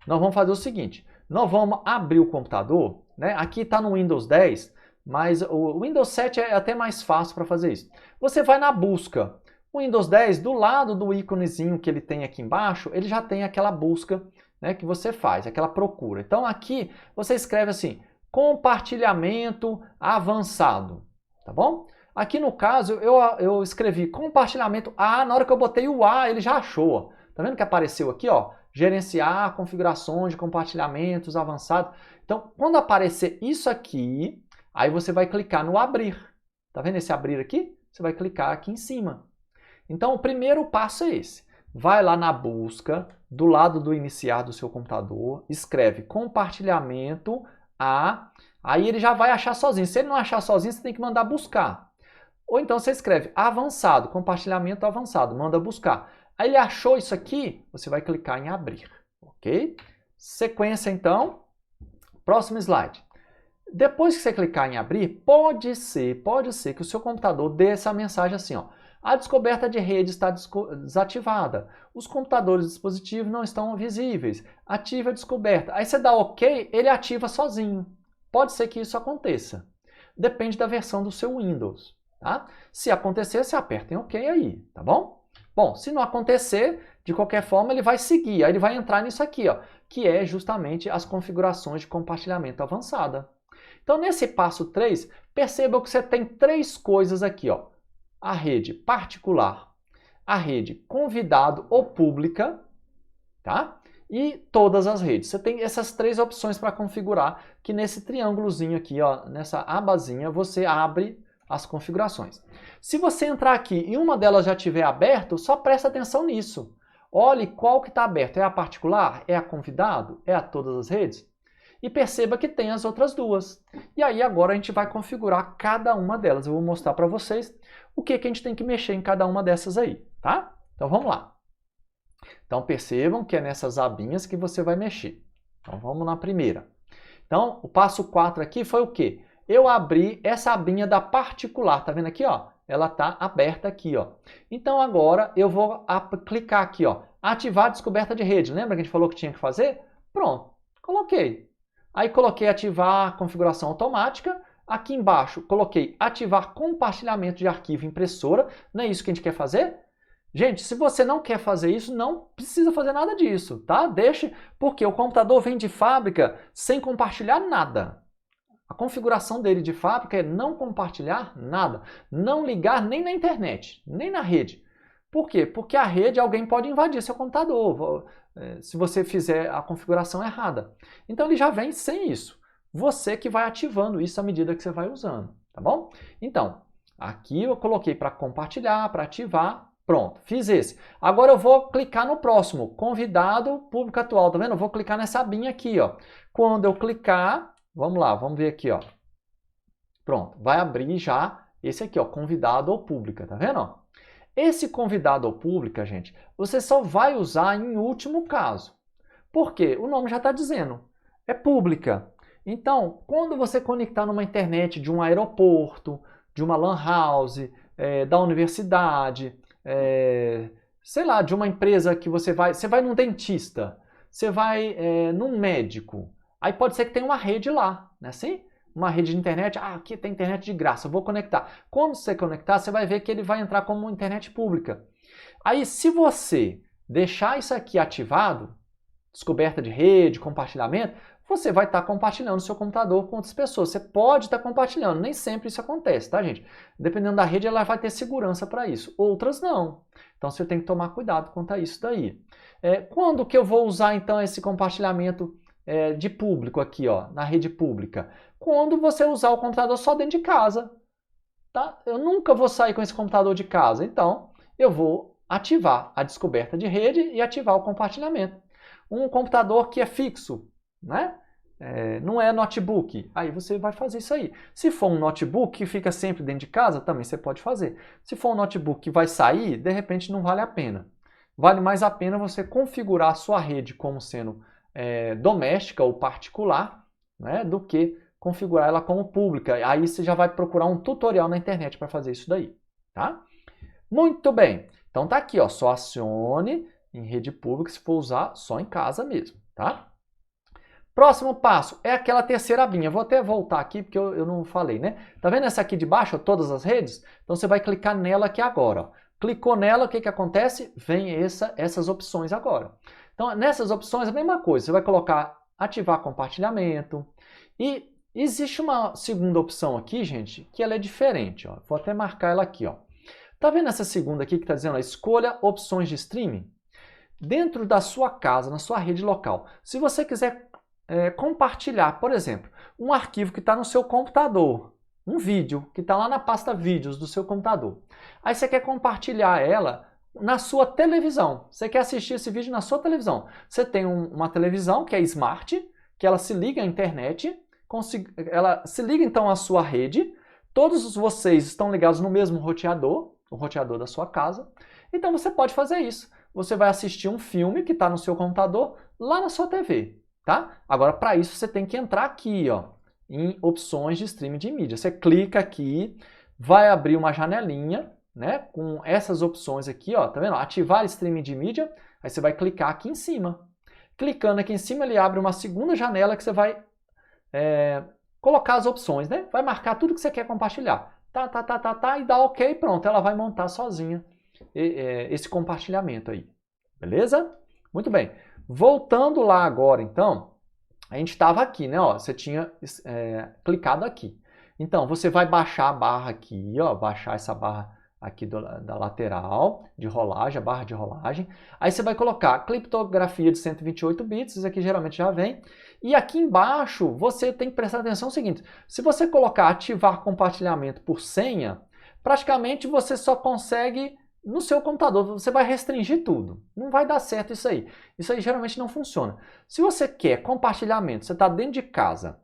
Nós vamos fazer o seguinte. Nós vamos abrir o computador, né? Aqui está no Windows 10, mas o Windows 7 é até mais fácil para fazer isso. Você vai na busca. O Windows 10, do lado do íconezinho que ele tem aqui embaixo, ele já tem aquela busca, né, que você faz, aquela procura. Então aqui você escreve assim, compartilhamento avançado, tá bom? Aqui no caso, eu escrevi compartilhamento A, na hora que eu botei o A, ele já achou. Tá vendo que apareceu aqui, ó? Gerenciar configurações de compartilhamentos avançados. Então, quando aparecer isso aqui, aí você vai clicar no abrir. Tá vendo esse abrir aqui? Você vai clicar aqui em cima. Então, o primeiro passo é esse. Vai lá na busca, do lado do iniciar do seu computador, escreve compartilhamento A, aí ele já vai achar sozinho. Se ele não achar sozinho, você tem que mandar buscar. Ou então você escreve avançado, compartilhamento avançado, manda buscar. Aí ele achou isso aqui, você vai clicar em abrir, ok? Sequência então, próximo slide. Depois que você clicar em abrir, pode ser que o seu computador dê essa mensagem assim, ó. A descoberta de rede está desativada. Os computadores do dispositivo não estão visíveis. Ative a descoberta. Aí você dá OK, ele ativa sozinho. Pode ser que isso aconteça. Depende da versão do seu Windows. Tá? Se acontecer, você aperta em OK aí, tá bom? Bom, se não acontecer, de qualquer forma, ele vai seguir. Aí ele vai entrar nisso aqui, ó, que é justamente as configurações de compartilhamento avançada. Então, nesse passo 3, perceba que você tem 3 coisas aqui, ó. A rede particular, a rede convidado ou pública, tá? E todas as redes. Você tem essas 3 opções para configurar, que nesse triângulozinho aqui, ó, nessa abazinha, você abre as configurações. Se você entrar aqui e uma delas já estiver aberta, só presta atenção nisso. Olhe qual que está aberto. É a particular? É a convidado? É a todas as redes? E perceba que tem as outras duas. E aí agora a gente vai configurar cada uma delas. Eu vou mostrar para vocês o que a gente tem que mexer em cada uma dessas aí, tá? Então vamos lá. Então percebam que é nessas abinhas que você vai mexer. Então vamos na primeira. Então o passo 4 aqui foi o quê? Eu abri essa abinha da particular, tá vendo aqui, ó? Ela tá aberta aqui, ó. Então agora eu vou clicar aqui, ó, ativar a descoberta de rede. Lembra que a gente falou que tinha que fazer? Pronto, coloquei. Aí coloquei ativar a configuração automática. Aqui embaixo coloquei ativar compartilhamento de arquivo impressora. Não é isso que a gente quer fazer? Gente, se você não quer fazer isso, não precisa fazer nada disso, tá? Deixe, porque o computador vem de fábrica sem compartilhar nada. A configuração dele de fábrica é não compartilhar nada, não ligar nem na internet, nem na rede. Por quê? Porque a rede alguém pode invadir seu computador, se você fizer a configuração errada. Então ele já vem sem isso. Você que vai ativando isso à medida que você vai usando, tá bom? Então, aqui eu coloquei para compartilhar, para ativar, pronto, fiz esse. Agora eu vou clicar no próximo, convidado público atual, tá vendo? Eu vou clicar nessa abinha aqui, ó. Quando eu clicar, vamos lá, vamos ver aqui, ó. Pronto, vai abrir já esse aqui, ó, convidado ou pública, tá vendo? Esse convidado ou pública, gente, você só vai usar em último caso. Por quê? O nome já está dizendo, é pública. Então, quando você conectar numa internet de um aeroporto, de uma lan house, da universidade, sei lá, de uma empresa que você vai num dentista, você vai num médico, aí pode ser que tenha uma rede lá, não é assim? Uma rede de internet, aqui tem internet de graça, eu vou conectar. Quando você conectar, você vai ver que ele vai entrar como internet pública. Aí, se você deixar isso aqui ativado, descoberta de rede, compartilhamento, você vai estar compartilhando o seu computador com outras pessoas. Você pode estar compartilhando, nem sempre isso acontece, tá, gente? Dependendo da rede, ela vai ter segurança para isso. Outras não. Então, você tem que tomar cuidado quanto a isso daí. Quando que eu vou usar, então, esse compartilhamento de público aqui, ó, na rede pública? Quando você usar o computador só dentro de casa, tá? Eu nunca vou sair com esse computador de casa, então eu vou ativar a descoberta de rede e ativar o compartilhamento. Um computador que é fixo, né? Não é notebook, aí você vai fazer isso aí. Se for um notebook que fica sempre dentro de casa, também você pode fazer. Se for um notebook que vai sair, de repente não vale a pena. Vale mais a pena você configurar a sua rede como sendo doméstica ou particular, né, do que configurar ela como pública. Aí você já vai procurar um tutorial na internet para fazer isso daí, tá? Muito bem. Então tá aqui, ó, só acione em rede pública se for usar só em casa mesmo, tá? Próximo passo é aquela terceira abinha. Vou até voltar aqui porque eu não falei, né? Tá vendo essa aqui de baixo, ó, todas as redes? Então você vai clicar nela aqui agora, ó. Clicou nela, o que acontece? Vem essas opções agora. Então, nessas opções, a mesma coisa. Você vai colocar ativar compartilhamento. E existe uma segunda opção aqui, gente, que ela é diferente. Ó. Vou até marcar ela aqui. Ó. Tá vendo essa segunda aqui que está dizendo, ó, escolha opções de streaming? Dentro da sua casa, na sua rede local. Se você quiser compartilhar, por exemplo, um arquivo que está no seu computador, um vídeo que está lá na pasta vídeos do seu computador. Aí você quer compartilhar ela na sua televisão. Você quer assistir esse vídeo na sua televisão. Você tem uma televisão que é smart, que ela se liga à internet, ela se liga então à sua rede, Todos vocês estão ligados no mesmo roteador, o roteador da sua casa. Então você pode fazer isso. Você vai assistir um filme que está no seu computador lá na sua TV, tá? Agora, para isso, você tem que entrar aqui, ó, em opções de streaming de mídia. Você clica aqui, vai abrir uma janelinha, né, com essas opções aqui, ó, tá vendo? Ativar streaming de mídia, aí você vai clicar aqui em cima. Clicando aqui em cima, ele abre uma segunda janela que você vai colocar as opções, né? Vai marcar tudo que você quer compartilhar. E dá OK, pronto, ela vai montar sozinha esse compartilhamento aí. Beleza? Muito bem. Voltando lá agora, então, a gente estava aqui, né? Ó, você tinha clicado aqui. Então, você vai baixar a barra aqui, ó, baixar essa barra aqui da lateral de rolagem, a barra de rolagem. Aí você vai colocar criptografia de 128 bits, isso aqui geralmente já vem. E aqui embaixo você tem que prestar atenção no seguinte, se você colocar ativar compartilhamento por senha, praticamente você só consegue no seu computador, você vai restringir tudo. Não vai dar certo isso aí. Isso aí geralmente não funciona. Se você quer compartilhamento, você está dentro de casa,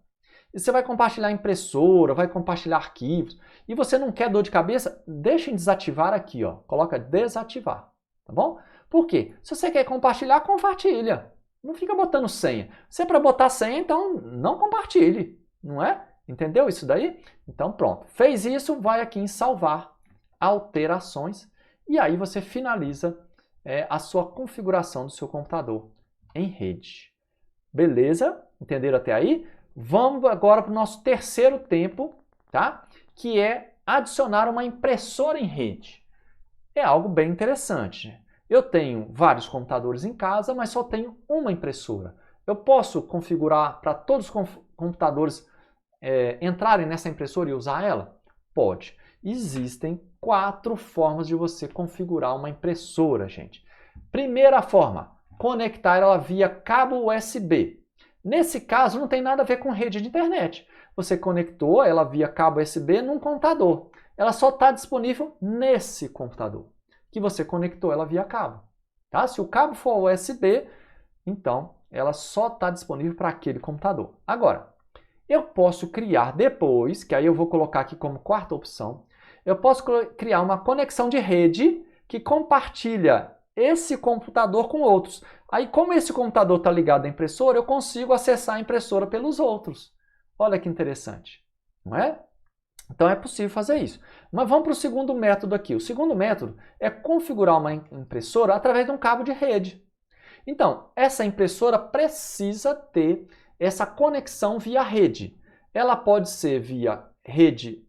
e você vai compartilhar impressora, vai compartilhar arquivos, e você não quer dor de cabeça, deixa em desativar aqui, ó. Coloca desativar, tá bom? Por quê? Se você quer compartilhar, compartilha. Não fica botando senha. Se é para botar senha, então não compartilhe, não é? Entendeu isso daí? Então pronto. Fez isso, vai aqui em salvar alterações, e aí você finaliza a sua configuração do seu computador em rede. Beleza? Entenderam até aí? Vamos agora para o nosso terceiro tempo, tá? Que é adicionar uma impressora em rede. É algo bem interessante. Eu tenho vários computadores em casa, mas só tenho uma impressora. Eu posso configurar para todos os computadores entrarem nessa impressora e usar ela? Pode. Existem 4 formas de você configurar uma impressora, gente. Primeira forma, conectar ela via cabo USB. Nesse caso, não tem nada a ver com rede de internet. Você conectou ela via cabo USB num computador. Ela só está disponível nesse computador, que você conectou ela via cabo. Tá? Se o cabo for USB, então ela só está disponível para aquele computador. Agora, eu posso criar depois, que aí eu vou colocar aqui como quarta opção, eu posso criar uma conexão de rede que compartilha esse computador com outros. Aí, como esse computador está ligado à impressora, eu consigo acessar a impressora pelos outros. Olha que interessante, não é? Então é possível fazer isso. Mas vamos para o segundo método aqui. O segundo método é configurar uma impressora através de um cabo de rede. Então, essa impressora precisa ter essa conexão via rede. Ela pode ser via rede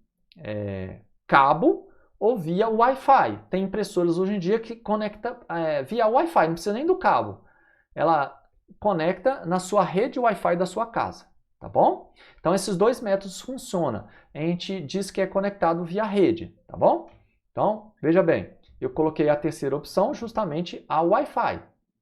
cabo ou via Wi-Fi. Tem impressoras hoje em dia que conecta via Wi-Fi, não precisa nem do cabo. Ela conecta na sua rede Wi-Fi da sua casa, tá bom? Então esses dois métodos funcionam. A gente diz que é conectado via rede, tá bom? Então, veja bem, eu coloquei a terceira opção justamente a Wi-Fi,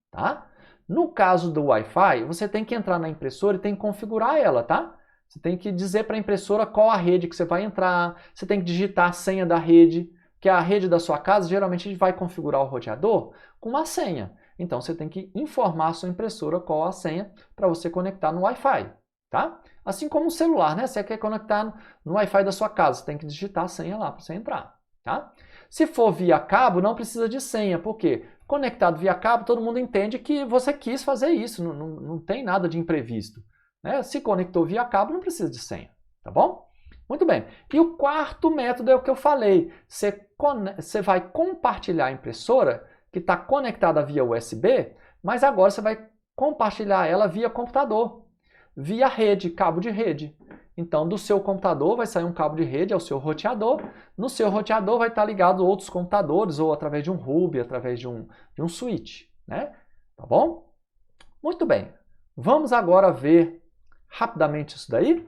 tá? No caso do Wi-Fi, você tem que entrar na impressora e tem que configurar ela, tá? Você tem que dizer para a impressora qual a rede que você vai entrar, você tem que digitar a senha da rede, que a rede da sua casa, geralmente a gente vai configurar o roteador com uma senha. Então você tem que informar a sua impressora qual a senha para você conectar no Wi-Fi, tá? Assim como o celular, né? Você quer conectar no Wi-Fi da sua casa, você tem que digitar a senha lá para você entrar, tá? Se for via cabo, não precisa de senha, porque conectado via cabo, todo mundo entende que você quis fazer isso, não tem nada de imprevisto. Né? Se conectou via cabo, não precisa de senha, tá bom? Muito bem. E o quarto método é o que eu falei. Você vai compartilhar a impressora que está conectada via USB, mas agora você vai compartilhar ela via computador, via rede, cabo de rede. Então, do seu computador vai sair um cabo de rede ao seu roteador. No seu roteador vai estar ligado outros computadores, ou através de um hub, através de um switch, né? Tá bom? Muito bem. Vamos agora ver rapidamente isso daí?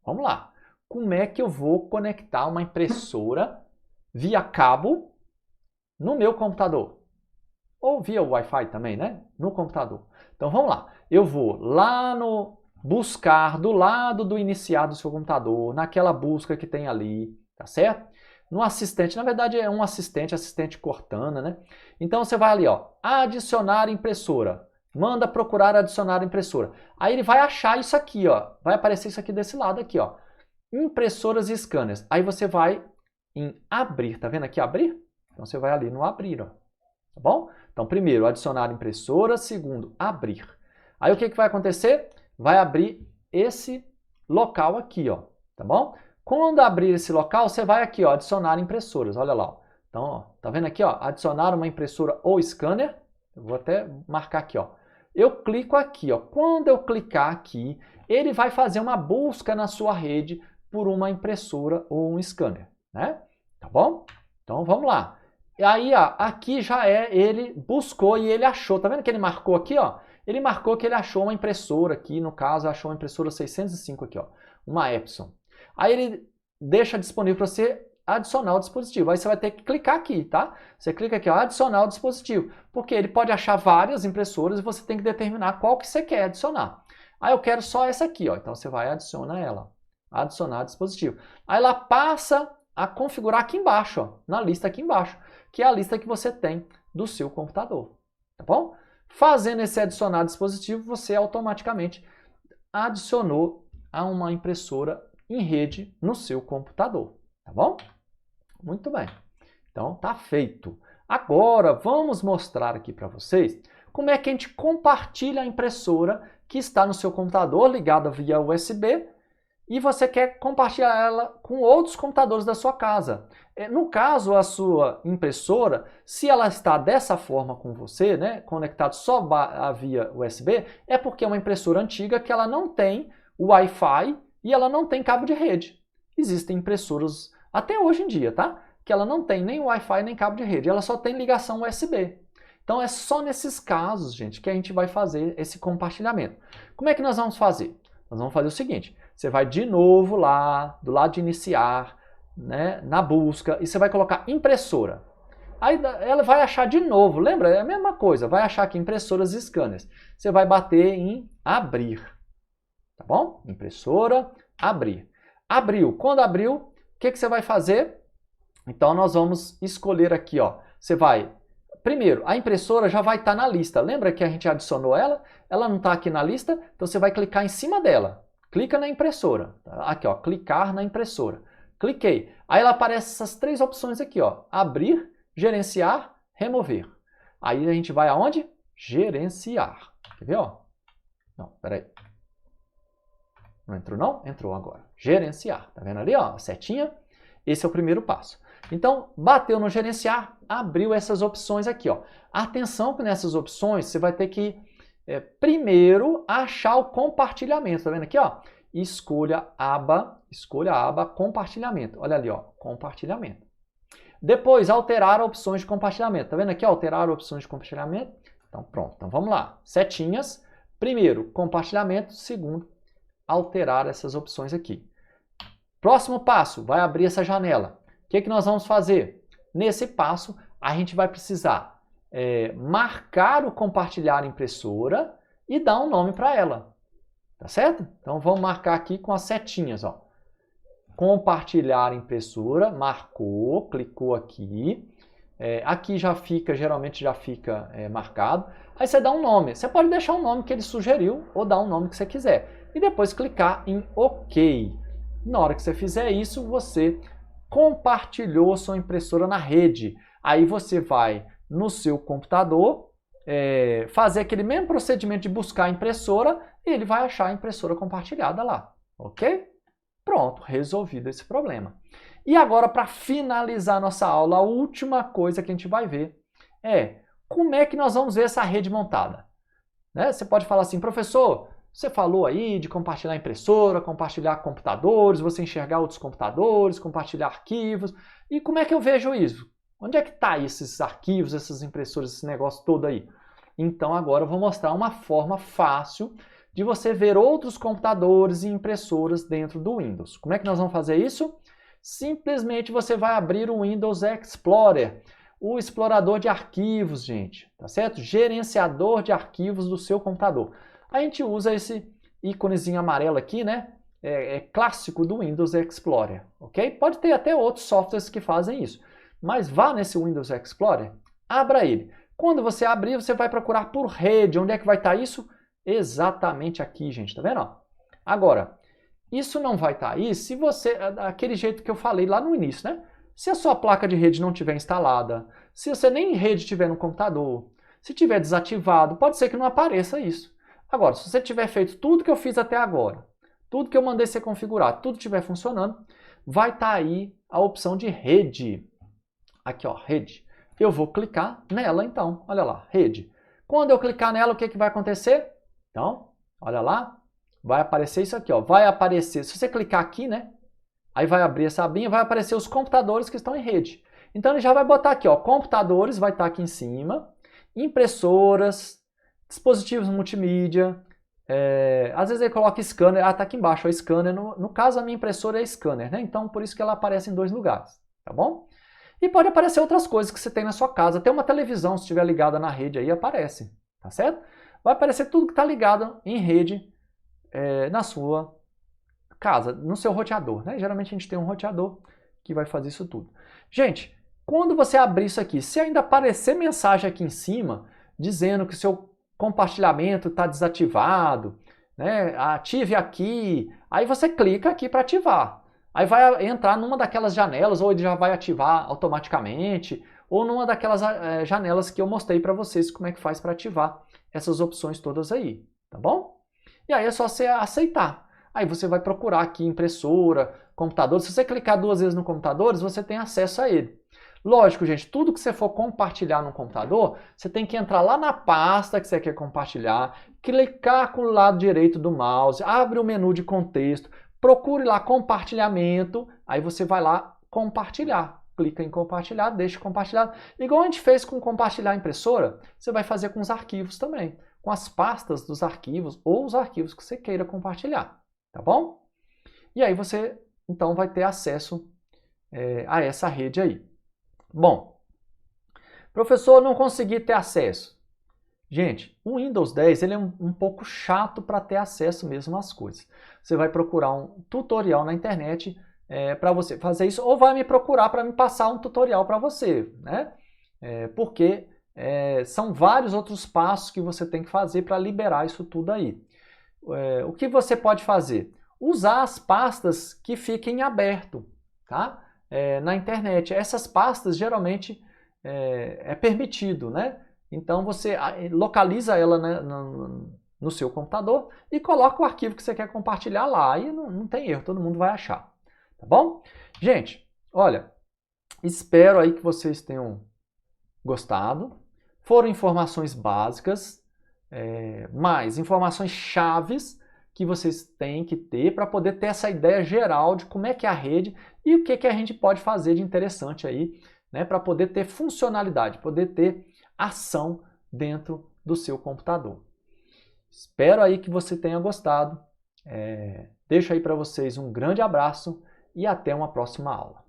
Vamos lá. Como é que eu vou conectar uma impressora via cabo no meu computador? Ou via Wi-Fi também, né? No computador. Então, vamos lá. Eu vou lá no buscar do lado do iniciar do seu computador, naquela busca que tem ali, tá certo? No assistente, na verdade é um assistente Cortana, né? Então você vai ali, ó, adicionar impressora. Manda procurar adicionar impressora. Aí ele vai achar isso aqui, ó. Vai aparecer isso aqui desse lado aqui, ó. impressoras e scanners. Aí você vai em abrir, tá vendo aqui abrir? Então você vai ali no abrir, ó. Tá bom? Então primeiro, adicionar impressora, segundo, abrir. Aí o que vai acontecer? Vai abrir esse local aqui, ó, tá bom? Quando abrir esse local, você vai aqui, ó, adicionar impressoras, olha lá, ó. Então, ó, tá vendo aqui, ó, adicionar uma impressora ou scanner. Eu vou até marcar aqui, ó. Eu clico aqui, ó. Quando eu clicar aqui, ele vai fazer uma busca na sua rede por uma impressora ou um scanner, né? Tá bom? Então, vamos lá. E aí, ó, aqui já ele buscou e ele achou. Tá vendo que ele marcou aqui, ó? Ele marcou que ele achou uma impressora aqui, no caso, achou uma impressora 605 aqui, ó, uma Epson. Aí ele deixa disponível para você adicionar o dispositivo. Aí você vai ter que clicar aqui, tá? Você clica aqui, ó, adicionar o dispositivo, porque ele pode achar várias impressoras e você tem que determinar qual que você quer adicionar. Aí eu quero só essa aqui, ó. Então você vai adicionar ela, adicionar dispositivo. Aí ela passa a configurar aqui embaixo, ó, na lista aqui embaixo, que é a lista que você tem do seu computador, tá bom? Fazendo esse adicionar dispositivo, você automaticamente adicionou a uma impressora em rede no seu computador, tá bom? Muito bem. Então, tá feito. Agora, vamos mostrar aqui para vocês como é que a gente compartilha a impressora que está no seu computador ligada via USB e você quer compartilhar ela com outros computadores da sua casa. No caso, a sua impressora, se ela está dessa forma com você, né, conectado só via USB, é porque é uma impressora antiga que ela não tem Wi-Fi e ela não tem cabo de rede. Existem impressoras, até hoje em dia, tá? Que ela não tem nem Wi-Fi nem cabo de rede, ela só tem ligação USB. Então é só nesses casos, gente, que a gente vai fazer esse compartilhamento. Como é que nós vamos fazer? Nós vamos fazer o seguinte, você vai de novo lá, do lado de iniciar, né, na busca, e você vai colocar impressora. Aí ela vai achar de novo, lembra? É a mesma coisa, vai achar aqui impressoras e scanners. Você vai bater em abrir, tá bom? Impressora, abrir. Abriu. Quando abriu, o que você vai fazer? Então nós vamos escolher aqui, ó. Você vai... Primeiro, a impressora já vai estar na lista. Lembra que a gente adicionou ela? Ela não está aqui na lista, então você vai clicar em cima dela. Clica na impressora. Aqui, ó, clicar na impressora. Cliquei. Aí ela aparece essas três opções aqui, ó. Abrir, gerenciar, remover. Aí a gente vai aonde? Gerenciar. Quer ver, ó? Não, peraí. Não entrou não? Entrou agora. Gerenciar. Tá vendo ali, ó? A setinha. Esse é o primeiro passo. Então, bateu no gerenciar, abriu essas opções aqui, ó. Atenção que nessas opções você vai ter que primeiro achar o compartilhamento. Tá vendo aqui, ó? Escolha a aba compartilhamento. Olha ali, ó, compartilhamento. Depois, alterar opções de compartilhamento. Tá vendo aqui, ó, alterar opções de compartilhamento? Então, pronto. Então, vamos lá. Setinhas. Primeiro, compartilhamento. Segundo, alterar essas opções aqui. Próximo passo, vai abrir essa janela. O que nós vamos fazer? Nesse passo, a gente vai precisar marcar o compartilhar impressora e dar um nome para ela. Tá certo? Então, vamos marcar aqui com as setinhas, ó. Compartilhar impressora, marcou, clicou aqui. Aqui já fica, geralmente já fica marcado. Aí você dá um nome. Você pode deixar um nome que ele sugeriu ou dar um nome que você quiser. E depois clicar em OK. Na hora que você fizer isso, você compartilhou sua impressora na rede. Aí você vai no seu computador, fazer aquele mesmo procedimento de buscar a impressora e ele vai achar a impressora compartilhada lá. Ok? Pronto, resolvido esse problema. E agora, para finalizar nossa aula, a última coisa que a gente vai ver é como é que nós vamos ver essa rede montada. Né? Você pode falar assim, professor, você falou aí de compartilhar impressora, compartilhar computadores, você enxergar outros computadores, compartilhar arquivos. E como é que eu vejo isso? Onde é que está esses arquivos, essas impressoras, esse negócio todo aí? Então agora eu vou mostrar uma forma fácil de você ver outros computadores e impressoras dentro do Windows. Como é que nós vamos fazer isso? Simplesmente você vai abrir o Windows Explorer, o explorador de arquivos, gente, tá certo? Gerenciador de arquivos do seu computador. A gente usa esse íconezinho amarelo aqui, né? É clássico do Windows Explorer, ok? Pode ter até outros softwares que fazem isso. Mas vá nesse Windows Explorer, abra ele. Quando você abrir, você vai procurar por rede. Onde é que vai estar isso? Exatamente aqui, gente. Tá vendo? Agora, Isso não vai estar aí se você, daquele jeito que eu falei lá no início, né? Se a sua placa de rede não estiver instalada, se você nem rede tiver no computador, se tiver desativado, pode ser que não apareça isso. Agora, se você tiver feito tudo que eu fiz até agora, tudo que eu mandei ser configurado, tudo estiver funcionando, vai estar aí a opção de rede. Aqui, ó, rede. Eu vou clicar nela, então. Olha lá, rede. Quando eu clicar nela, o que vai acontecer? Então, olha lá, vai aparecer isso aqui, ó. Vai aparecer, se você clicar aqui, né? Aí vai abrir essa abinha, vai aparecer os computadores que estão em rede. Então ele já vai botar aqui, ó, computadores, vai estar aqui em cima, impressoras, dispositivos multimídia, às vezes ele coloca scanner, tá aqui embaixo, ó, scanner, no caso a minha impressora é scanner, né? Então por isso que ela aparece em 2 lugares, tá bom? E pode aparecer outras coisas que você tem na sua casa, até uma televisão, se estiver ligada na rede aí, aparece, tá certo? Vai aparecer tudo que está ligado em rede na sua casa, no seu roteador, né? Geralmente a gente tem um roteador que vai fazer isso tudo. Gente, quando você abrir isso aqui, se ainda aparecer mensagem aqui em cima, dizendo que o seu compartilhamento está desativado, né? Ative aqui, aí você clica aqui para ativar. Aí vai entrar numa daquelas janelas, ou ele já vai ativar automaticamente, ou numa daquelas janelas que eu mostrei para vocês como é que faz para ativar essas opções todas aí, tá bom? E aí é só você aceitar. Aí você vai procurar aqui impressora, computador. Se você clicar 2 vezes no computador, você tem acesso a ele. Lógico, gente, tudo que você for compartilhar no computador, você tem que entrar lá na pasta que você quer compartilhar, clicar com o lado direito do mouse, abre o menu de contexto, procure lá compartilhamento, aí você vai lá compartilhar. Clica em compartilhar, deixa compartilhado. Igual a gente fez com compartilhar a impressora, você vai fazer com os arquivos também, com as pastas dos arquivos ou os arquivos que você queira compartilhar, tá bom? E aí você, então, vai ter acesso a essa rede aí. Bom, professor, não consegui ter acesso. Gente, o Windows 10 ele é um pouco chato para ter acesso mesmo às coisas. Você vai procurar um tutorial na internet para você fazer isso, ou vai me procurar para me passar um tutorial para você, né? Porque são vários outros passos que você tem que fazer para liberar isso tudo aí. O que você pode fazer? Usar as pastas que fiquem aberto, tá? Na internet. Essas pastas geralmente é permitido, né? Então você localiza ela, né, no seu computador e coloca o arquivo que você quer compartilhar lá. Aí não tem erro, todo mundo vai achar. Tá bom? Gente, olha, espero aí que vocês tenham gostado. Foram informações básicas, mas informações chaves que vocês têm que ter para poder ter essa ideia geral de como é que é a rede e o que a gente pode fazer de interessante aí, né, para poder ter funcionalidade, poder ter ação dentro do seu computador. Espero aí que você tenha gostado. Deixo aí para vocês um grande abraço e até uma próxima aula.